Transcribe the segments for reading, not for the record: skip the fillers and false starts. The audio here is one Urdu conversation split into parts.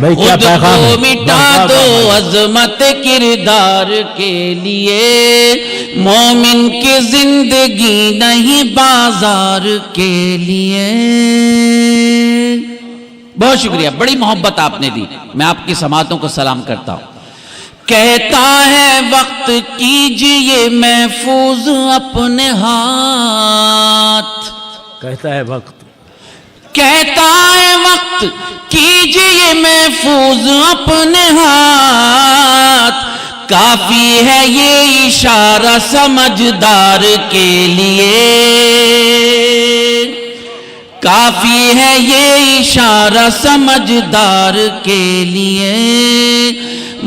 بھائی کیا خود پیغام کو ہے؟ مٹا دو عظمت کردار کے لیے، مومن کی زندگی نہیں بازار کے لیے۔ بہت شکریہ، بڑی محبت آپ نے دی، میں آپ کی سماعتوں کو سلام کرتا ہوں۔ کہتا ہے وقت کیجئے محفوظ اپنے ہاتھ، کہتا ہے وقت، کہتا ہے وقت کیجئے محفوظ اپنے ہاتھ، کافی ہے یہ اشارہ سمجھدار کے لیے، کافی ہے یہ اشارہ سمجھدار کے لیے،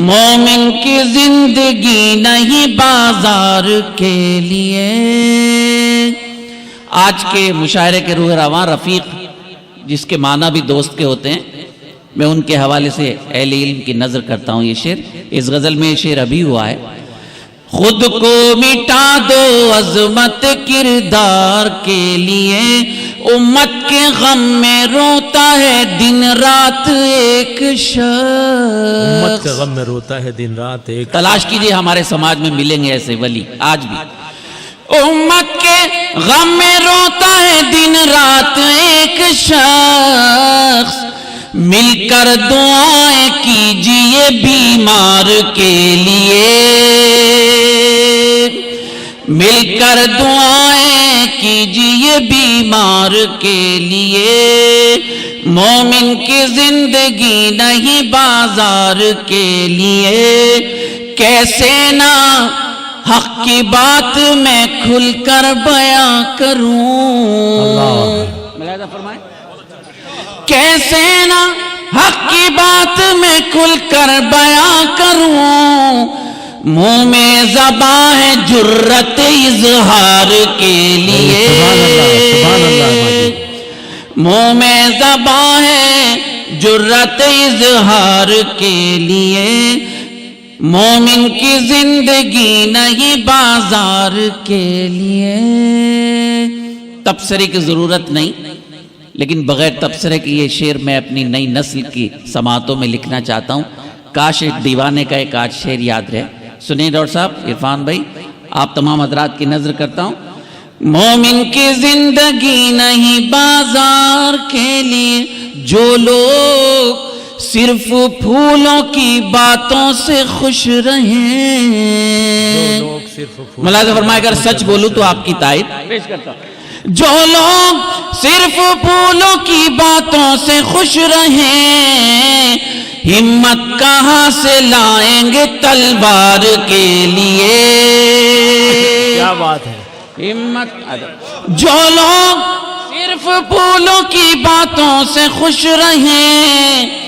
مومن کی زندگی نہیں بازار کے لیے۔ آج کے مشاعرے کے روح رواں رفیق، جس کے معنی بھی دوست کے ہوتے ہیں، میں ان کے حوالے سے اہل علم کی نظر کرتا ہوں۔ یہ شعر، اس غزل میں یہ شعر ابھی ہوا ہے۔ خود کو مٹا دو عظمت کردار کے لیے، امت کے غم میں روتا ہے دن رات ایک شخص، امت کے غم میں روتا ہے دن رات ایک۔ تلاش کیجئے، ہمارے سماج میں ملیں گے ایسے ولی آج بھی۔ امت کے غم میں روتا ہے دن رات ایک شخص، مل کر دعائیں کیجئے بیمار کے لیے، مل کر دعائیں کیجئے بیمار کے لیے، مومن کی زندگی نہیں بازار کے لیے۔ کیسے نہ حق کی بات میں کھل کر بیان کروں، ملاحظہ فرمائیں، کیسے نہ حق کی بات میں کھل کر بیان کروں، منہ میں زباں ہے جرت اظہار کے لیے، منہ میں زباں ہے جرت اظہار کے لیے، مومن کی زندگی نہیں بازار کے لیے۔ تبصرے کی ضرورت نہیں، لیکن بغیر تبصرے کی یہ شعر میں اپنی نئی نسل کی سماعتوں میں لکھنا چاہتا ہوں۔ کاش ایک دیوانے کا ایک آج شعر یاد رہے۔ سنیں ڈاکٹر صاحب، عرفان بھائی، آپ تمام حضرات کی نظر کرتا ہوں۔ مومن کی زندگی نہیں بازار کے لیے، جو لوگ صرف پھولوں کی باتوں سے خوش رہیں، ملاحظہ فرمائے، اگر سچ بولوں تو آپ کی تائید پیش کرتا ہوں۔ جو لوگ صرف پھولوں کی باتوں سے خوش رہیں، ہمت کہاں سے لائیں گے تلوار کے لیے، کیا بات ہے، ہمت۔ جو لوگ صرف پھولوں کی باتوں سے خوش رہیں،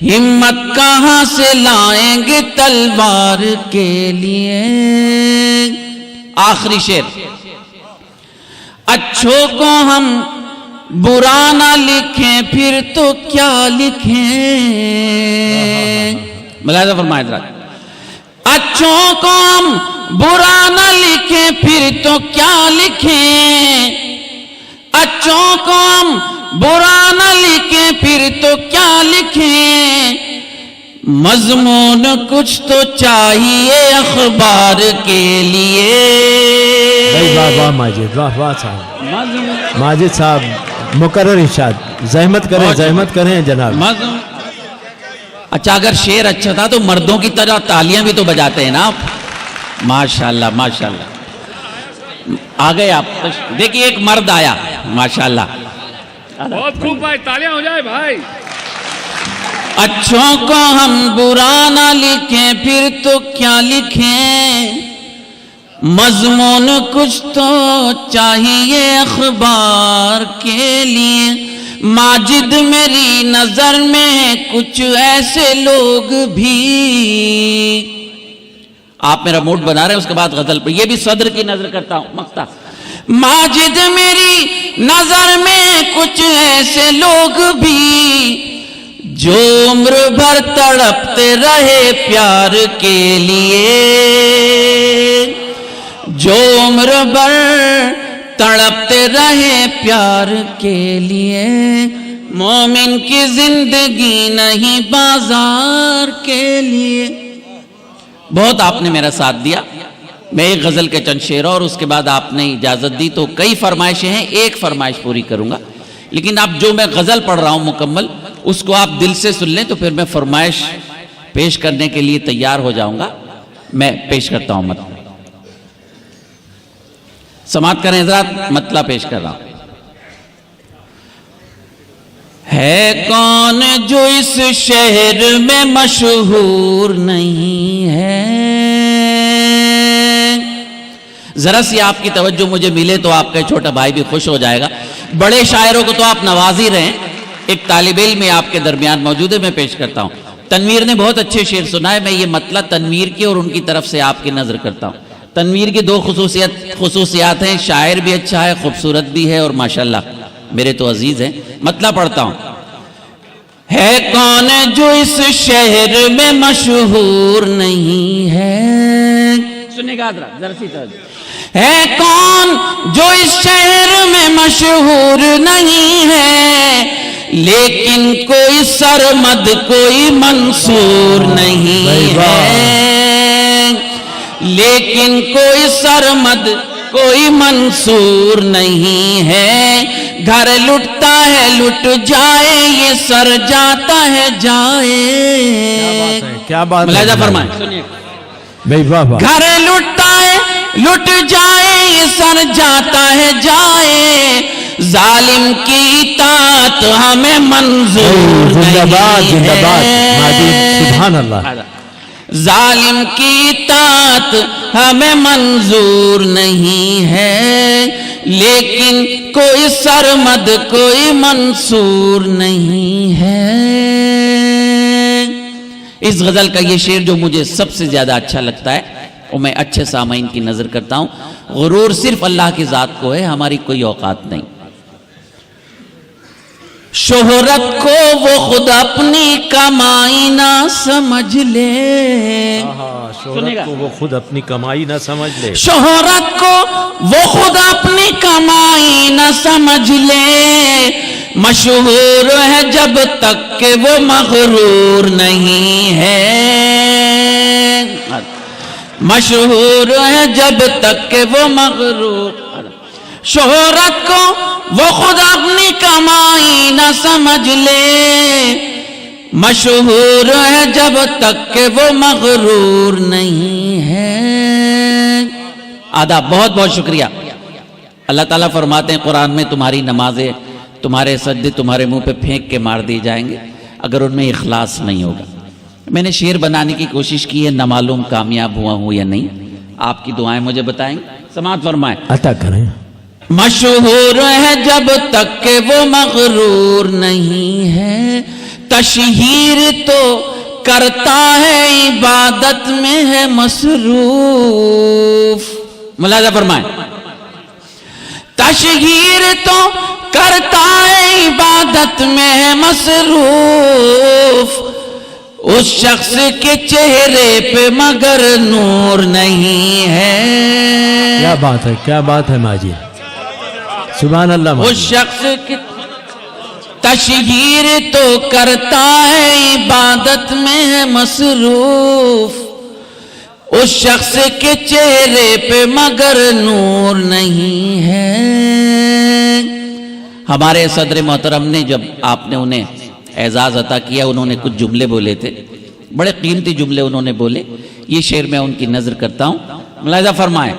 ہمت کہاں سے لائیں گے تلوار کے لیے۔ آخری شعر، اچھوں کو ہم برا نہ لکھیں پھر تو کیا لکھیں، ملاحظہ فرمائے حضرات، اچھوں کو ہم برا نہ لکھیں پھر تو کیا لکھیں، اچھوں کو ہم برا نہ لکھیں پھر تو کیا لکھیں، مضمون کچھ تو چاہیے اخبار کے لیے۔ واہ واہ ماجد، واہ واہ صاحب، ماجد صاحب مقرر ارشاد، زحمت کریں زحمت کریں جناب۔ اچھا، اگر شعر اچھا تھا تو مردوں کی طرح تالیاں بھی تو بجاتے ہیں نا آپ۔ ماشاءاللہ ماشاءاللہ، آ گئے آپ، دیکھیے ایک مرد آیا، ماشاءاللہ، بہت خوب بھائی، تالیاں ہو جائے بھائی۔ اچھوں کو ہم برا نہ لکھیں پھر تو کیا لکھیں، مضمون کچھ تو چاہیے اخبار کے لیے، ماجد میری نظر میں کچھ ایسے لوگ بھی، آپ میرا موڈ بنا رہے ہیں، اس کے بعد غزل پر، یہ بھی صدر کی نظر کرتا ہوں، مقطع، ماجد میری نظر میں کچھ ایسے لوگ بھی، جو عمر بھر تڑپتے رہے پیار کے لیے، جو عمر بھر تڑپتے رہے پیار کے لیے، مومن کی زندگی نہیں بازار کے لیے۔ بہت آپ نے میرا ساتھ دیا، میں ایک غزل کے چند شعر اور اس کے بعد آپ نے اجازت دی تو کئی فرمائشیں ہیں، ایک فرمائش پوری کروں گا، لیکن اب جو میں غزل پڑھ رہا ہوں مکمل اس کو آپ دل سے سن لیں تو پھر میں فرمائش پیش کرنے کے لیے تیار ہو جاؤں گا۔ میں پیش کرتا ہوں مطلب، سماعت کریں حضرات، مطلب پیش کر رہا ہوں۔ ہے کون جو اس شہر میں مشہور نہیں ہے، ذرا سی آپ کی توجہ مجھے ملے تو آپ کا چھوٹا بھائی بھی خوش ہو جائے گا۔ بڑے شاعروں کو تو آپ نواز ہی رہے ہیں، ایک طالب علم آپ کے درمیان موجود ہے، میں پیش کرتا ہوں۔ تنویر نے بہت اچھے شعر سنا ہے، میں یہ مطلب تنویر کی اور ان کی طرف سے آپ کی نظر کرتا ہوں۔ تنویر کی دو خصوصیات ہیں، شاعر بھی اچھا ہے، خوبصورت بھی ہے اور ماشاءاللہ میرے تو عزیز ہیں۔ مطلب پڑھتا ہوں۔ ہے کون جو اس شہر میں مشہور نہیں ہے، سننے کا ذرا سی توجہ۔ ہے کون جو اس شہر میں مشہور نہیں ہے، لیکن کوئی سرمد کوئی منصور نہیں ہے، لیکن کوئی سرمد کوئی منصور نہیں ہے، گھر لٹتا ہے لٹ جائے یہ سر جاتا ہے جائے۔ کیا بات ہے، ملاحظہ فرمائیں، گھر لٹتا ہے لٹ جائے یہ سر جاتا ہے جائے، ظالم کی اطاعت ہمیں منظور نہیں ہے، سبحان اللہ، ظالم کی اطاعت ہمیں منظور نہیں ہے، لیکن کوئی سرمد کوئی منصور نہیں ہے۔ اس غزل کا یہ شعر جو مجھے سب سے زیادہ اچھا لگتا ہے اور میں اچھے سامعین کی نظر کرتا ہوں، غرور صرف اللہ کی ذات کو ہے، ہماری کوئی اوقات نہیں۔ شہرت کو وہ خود اپنی کمائی نہ سمجھ لے، شہرت کو وہ خود اپنی کمائی نہ سمجھ لے، شہرت کو وہ خود اپنی کمائی نہ سمجھ لے، مشہور ہے جب تک کہ وہ مغرور نہیں ہے، مشہور ہے جب تک کہ وہ مغرور۔ شہرت کو وہ خود اپنی کمائی نہ سمجھ لے، مشہور ہے جب تک کہ وہ مغرور نہیں ہے۔ آداب، بہت بہت شکریہ۔ اللہ تعالیٰ فرماتے ہیں قرآن میں تمہاری نمازیں تمہارے سجدے تمہارے منہ پہ پھینک کے مار دیے جائیں گے اگر ان میں اخلاص نہیں ہوگا۔ میں نے شعر بنانے کی کوشش کی ہے، نہ معلوم کامیاب ہوا ہوں یا نہیں، آپ کی دعائیں مجھے بتائیں گے، سماعت فرمائیں۔ عطا کریں۔ مشہور ہے جب تک کہ وہ مغرور نہیں ہے، تشہیر تو کرتا ہے عبادت میں ہے مصروف۔ ملاحظہ فرمائیں، تشہیر تو کرتا ہے عبادت میں ہے مصروف، اس شخص کے چہرے پہ مگر نور نہیں ہے۔ کیا بات ہے، کیا بات ہے ماجد، سبحان اللہ۔ اس شخص کی تشہیر تو کرتا ہے عبادت میں ہے مصروف، اس شخص کے چہرے پہ مگر نور نہیں ہے۔ ہمارے صدر محترم نے جب آپ نے انہیں اعزاز عطا کیا، انہوں نے کچھ جملے بولے تھے، بڑے قیمتی جملے انہوں نے بولے، یہ شعر میں ان کی نظر کرتا ہوں، ملاحظہ فرمائیں۔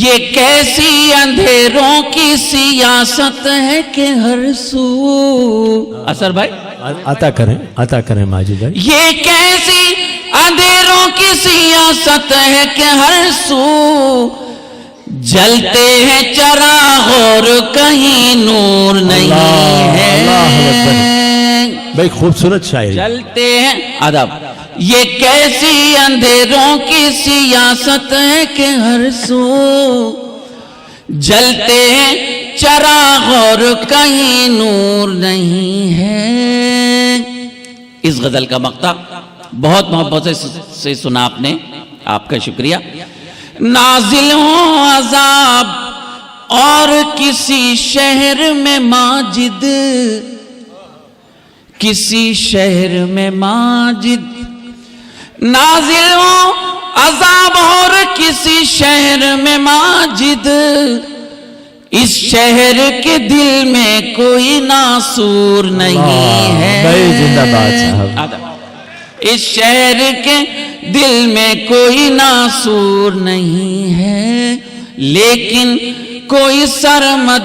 یہ کیسی اندھیروں کی سیاست ہے کہ ہر سو، اثر بھائی عطا کریں ماجد بھائی۔ یہ کیسی اندھیروں کی سیاست ہے کہ ہر سو، جلتے ہیں چراغ اور کہیں نور نہیں ہے۔ بھائی خوبصورت شاعری، جلتے ہیں آداب۔ یہ کیسی اندھیروں کی سیاست ہے کہ ہر سو، جلتے ہیں چراغ اور کہیں نور نہیں ہے۔ اس غزل کا مقطع بہت محبت سے سنا آپ نے، آپ کا شکریہ۔ نازل ہوں عذاب اور کسی شہر میں ماجد، کسی شہر میں ماجد نازل ہو عذاب، اور کسی شہر میں ماجد، اس شہر کے دل میں کوئی ناسور نہیں ہے، بھائی زندہ باد صاحب، اس شہر کے دل میں کوئی ناسور نہیں ہے، لیکن کوئی سرمد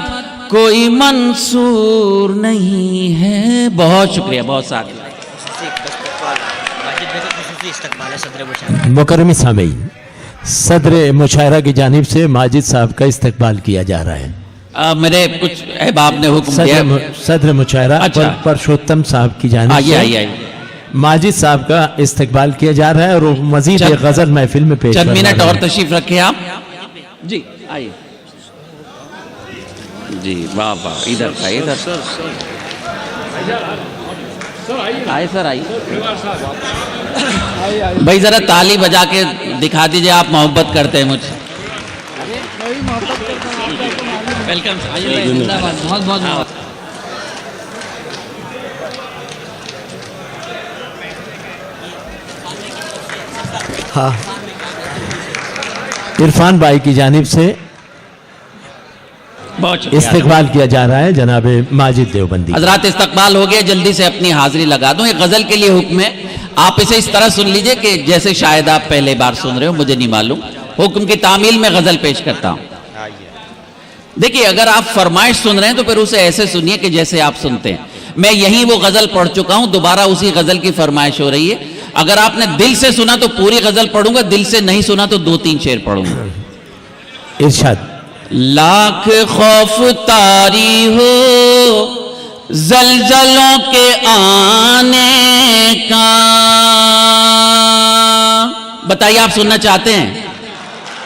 کوئی منصور نہیں ہے۔ بہت شکریہ، بہت ساتھ مکرم سامعین، صدر مشاعرہ کی جانب سے ماجد صاحب کا استقبال کیا جا رہا ہے۔ میرے کچھ احباب نے حکم دیا، صدر مشاعرہ اچھا، پرشوتم صاحب کی جانب آئیے سے آئیے آئیے، ماجد صاحب کا استقبال کیا جا رہا ہے اور وہ مزید ایک غزل محفل میں پیش چند کروا منٹ رہے اور ہیں۔ تشریف رکھیں آپ جی، آئیے جی، واہ واہ، ادھر کا ادھر آئے سر، آئیے بھائی، ذرا تالی بجا کے دکھا دیجئے آپ محبت کرتے ہیں مجھ سے۔ ویلکم، بہت بہت ہاں، عرفان بھائی کی جانب سے بہت شکریہ۔ استقبال کیا جا رہا ہے جناب ماجد دیوبندی۔ حضرات استقبال ہو گیا، جلدی سے اپنی حاضری لگا دوں۔ ایک غزل کے لیے حکم ہے، آپ اسے اس طرح سن لیجئے کہ جیسے شاید آپ پہلے بار سن رہے ہو، مجھے نہیں معلوم۔ حکم کی تعمیل میں غزل پیش کرتا ہوں۔ دیکھیے، اگر آپ فرمائش سن رہے ہیں تو پھر اسے ایسے سنیے کہ جیسے آپ سنتے ہیں۔ میں یہی وہ غزل پڑھ چکا ہوں، دوبارہ اسی غزل کی فرمائش ہو رہی ہے۔ اگر آپ نے دل سے سنا تو پوری غزل پڑھوں گا، دل سے نہیں سنا تو 2-3 شعر پڑھوں گا۔ ارشاد۔ لاکھ خوف طاری ہو زلزلوں کے آنے کا، بتائیے آپ سننا چاہتے ہیں؟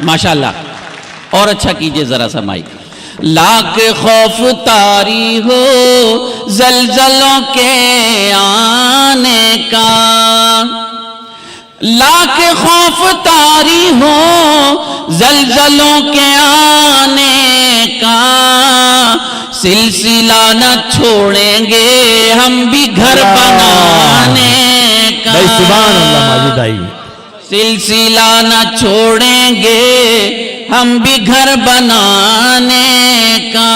ماشاءاللہ، اور اچھا کیجئے ذرا سا مائک۔ لاکھ خوف طاری ہو زلزلوں کے آنے کا، لاکھ خوف طاری ہو زلزلوں کے آنے کا، سلسلہ نہ چھوڑیں گے ہم بھی گھر بنانے کا، بھائی سبحان اللہ ماجد بھائی، سلسلہ نہ چھوڑیں گے ہم بھی گھر بنانے کا۔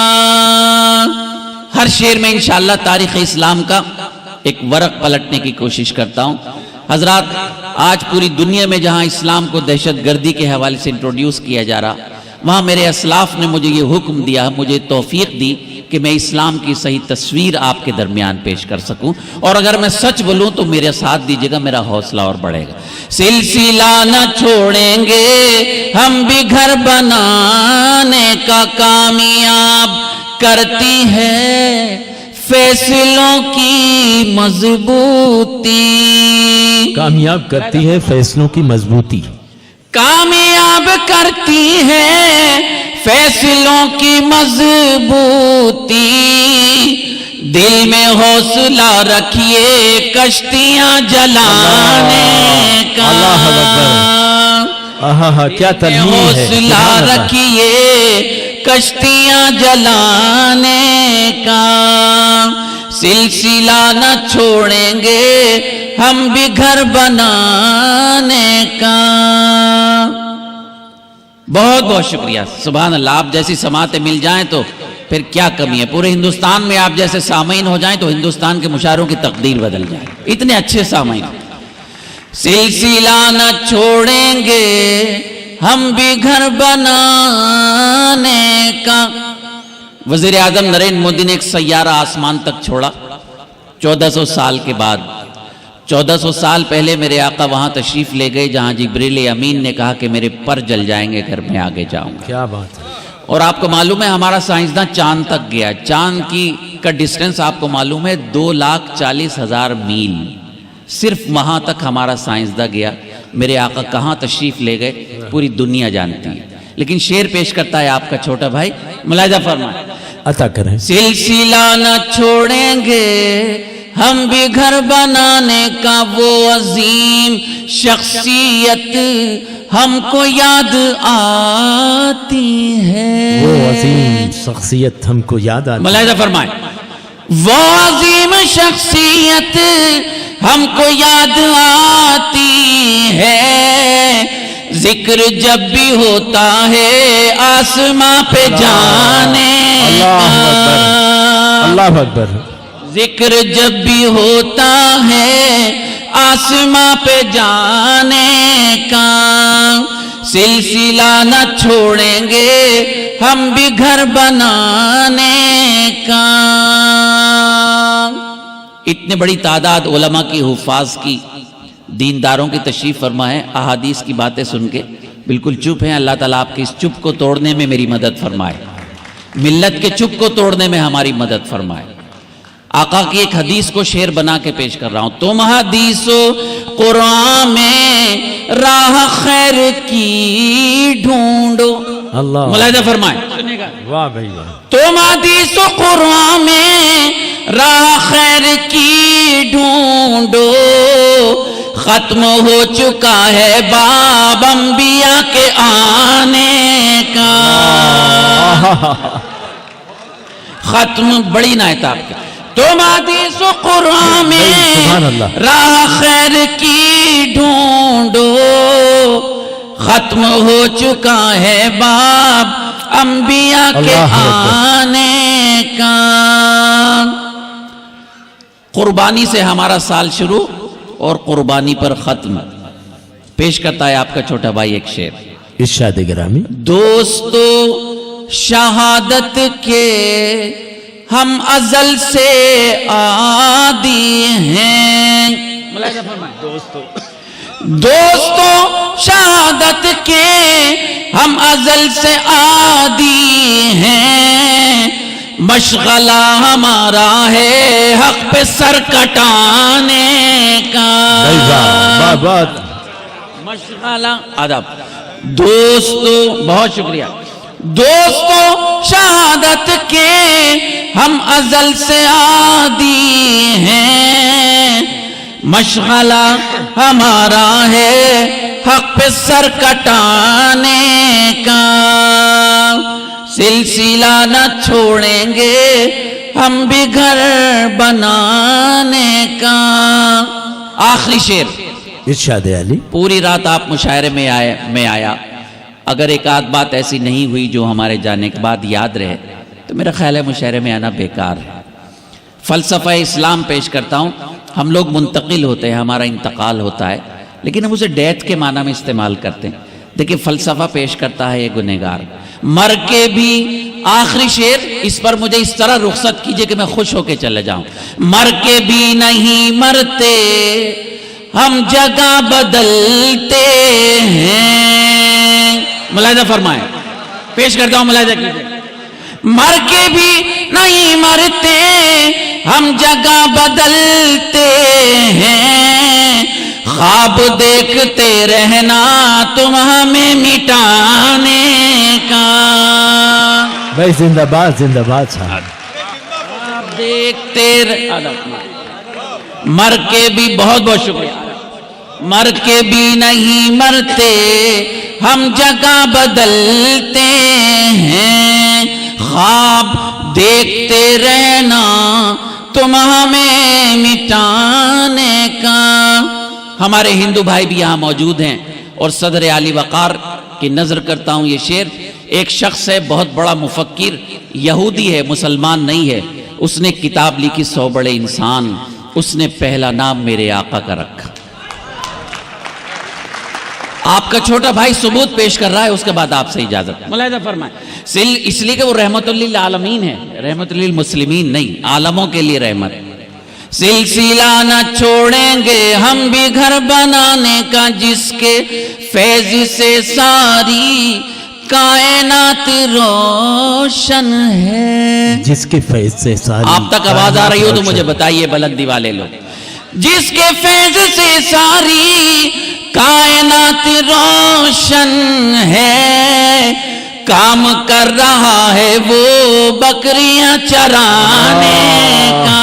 ہر شعر میں انشاءاللہ تاریخ اسلام کا ایک ورق پلٹنے کی کوشش کرتا ہوں۔ حضرات، آج پوری دنیا میں جہاں اسلام کو دہشت گردی کے حوالے سے انٹروڈیوس کیا جا رہا، وہاں میرے اسلاف نے مجھے یہ حکم دیا، مجھے توفیق دی کہ میں اسلام کی صحیح تصویر آپ کے درمیان پیش کر سکوں، اور اگر میں سچ بولوں تو میرے ساتھ دیجئے گا، میرا حوصلہ اور بڑھے گا۔ سلسلہ نہ چھوڑیں گے ہم بھی گھر بنانے کا، کامیاب کرتی ہے فیصلوں کی مضبوطی، کامیاب کرتی ہے فیصلوں کی مضبوطی، کامیاب کرتی ہے فیصلوں کی مضبوطی، دل میں حوصلہ رکھیے کشتیاں جلانے کا، اللہ اکبر، آہا کیا تلمیم ہے، حوصلہ رکھیے کشتیاں جلانے کا، سلسلہ نہ چھوڑیں گے ہم بھی گھر بنانے کا۔ بہت بہت شکریہ، سبحان اللہ۔ آپ جیسی سماعتیں مل جائیں تو پھر کیا کمی ہے، پورے ہندوستان میں آپ جیسے سامعین ہو جائیں تو ہندوستان کے مشاعروں کی تقدیر بدل جائے، اتنے اچھے سامعین۔ سلسلہ نہ چھوڑیں گے ہم بھی گھر بنانے کا۔ وزیر اعظم نریندر مودی نے ایک سیارہ آسمان تک چھوڑا 1400 سال کے بعد۔ 1400 سال پہلے میرے آقا وہاں تشریف لے گئے جہاں جبریل امین نے کہا کہ میرے پر جل جائیں گے اگر میں آگے جاؤں گا۔ کیا بات ہے۔ اور آپ کو معلوم ہے ہمارا سائنسداں چاند تک گیا، چاند کا ڈسٹنس آپ کو معلوم ہے 2,40,000 میل، صرف وہاں تک ہمارا سائنسداں گیا۔ میرے آقا کہاں تشریف لے گئے پوری دنیا جانتی ہے، لیکن شعر پیش کرتا ہے آپ کا چھوٹا بھائی، ملاحظہ فرمائیں۔ عطا کریں۔ سلسلہ نہ چھوڑیں گے ہم بھی گھر بنانے کا وہ عظیم شخصیت ہم کو یاد آتی ہے. وہ عظیم شخصیت ہم کو یاد آتی ہے. ملاحظہ فرمائیں, وہ عظیم شخصیت ہم کو یاد آتی ہے. ذکر جب بھی ہوتا ہے آسماں پہ جانے کا. اللہ اکبر. ذکر جب بھی ہوتا ہے آسماں پہ جانے کا. سلسلہ نہ چھوڑیں گے ہم بھی گھر بنانے کا. اتنے بڑی تعداد علماء کی, حفاظ کی, دینداروں کی تشریف فرما ہے. احادیث کی باتیں سن کے بالکل چپ ہیں. اللہ تعالیٰ آپ کی اس چپ کو توڑنے میں میری مدد فرمائے, ملت کے چپ کو توڑنے میں ہماری مدد فرمائے. آقا کی ایک حدیث کو شعر بنا کے پیش کر رہا ہوں. تم حدیث و قرآن میں راہ خیر کی ڈھونڈو. اللہ. ملاحظہ فرمائیں. واہ بھائی واہ. تم حدیث و قرآن میں راہ خیر کی ڈھونڈو. ختم ہو چکا ہے باب انبیاء کے آنے کا. ختم بڑی نعت آپ کی. تم حدیث و قرآن میں راہ خیر کی ڈھونڈو. ختم ہو چکا ہے باب انبیاء کے آنے کا. قربانی سے ہمارا سال شروع اور قربانی پر ختم. پیش کرتا ہے آپ کا چھوٹا بھائی ایک شعر. ارشاد گرامی. دوستو شہادت کے ہم ازل سے عادی ہیں. دوستو شہادت کے ہم ازل سے عادی ہیں. مشغلہ ہمارا ہے حق پہ سر کٹانے کا. مشغلہ آداب. دوستو بہت شکریہ. دوستو شہادت کے ہم ازل سے عادی ہیں. مشغلہ ہمارا ہے حق پہ سر کٹانے کا. سلسلہ نہ چھوڑیں گے ہم بھی گھر بنانے کا. آخری شعر. ارشاد علی. پوری رات آپ مشاعرے میں آیا. اگر ایک آدھ بات ایسی نہیں ہوئی جو ہمارے جانے کے بعد یاد رہے تو میرا خیال ہے مشاعرے میں آنا بیکار ہے. فلسفہ اسلام پیش کرتا ہوں. ہم لوگ منتقل ہوتے ہیں, ہمارا انتقال ہوتا ہے, لیکن ہم اسے ڈیتھ کے معنی میں استعمال کرتے ہیں. دیکھیں فلسفہ پیش کرتا ہے یہ گنہگار. مر کے بھی آخری شعر, اس پر مجھے اس طرح رخصت کیجئے کہ میں خوش ہو کے چلے جاؤں. مر کے بھی نہیں مرتے ہم جگہ بدلتے ہیں. ملاحظہ فرمائیں. پیش کرتا ہوں, ملاحظہ کیجئے. مر کے بھی نہیں مرتے ہم جگہ بدلتے ہیں. خواب دیکھتے رہنا تم ہمیں مٹانے کا. بھائی زندہ باد زندہ باد صاحب. خواب دیکھتے مر کے بھی بہت بہت شکریہ. مر کے بھی نہیں مرتے ہم جگہ بدلتے ہیں. خواب دیکھتے رہنا تم ہمیں مٹانے کا. ہمارے ہندو بھائی بھی یہاں موجود ہیں اور صدر عالی وقار کی نظر کرتا ہوں. یہ شعر ایک شخص ہے, بہت بڑا مفکر, یہودی ہے, مسلمان نہیں ہے. اس نے کتاب لکھی 100 بڑے انسان. اس نے پہلا نام میرے آقا کا رکھا. آپ کا چھوٹا بھائی ثبوت پیش کر رہا ہے, اس کے بعد آپ سے اجازت. ملاحظہ فرمائیں. اس لیے کہ وہ رحمت للعالمین ہے, رحمت للمسلمین نہیں, عالموں کے لیے رحمت. سلسلہ نہ چھوڑیں گے ہم بھی گھر بنانے کا, جس کے فیض سے ساری کائنات روشن ہے. جس کے فیض سے ساری. آپ تک آواز آ رہی ہو تو مجھے بتائیے بلندی والے لوگ. جس کے فیض سے ساری کائنات روشن ہے. کام کر رہا ہے وہ بکریاں چرانے کا.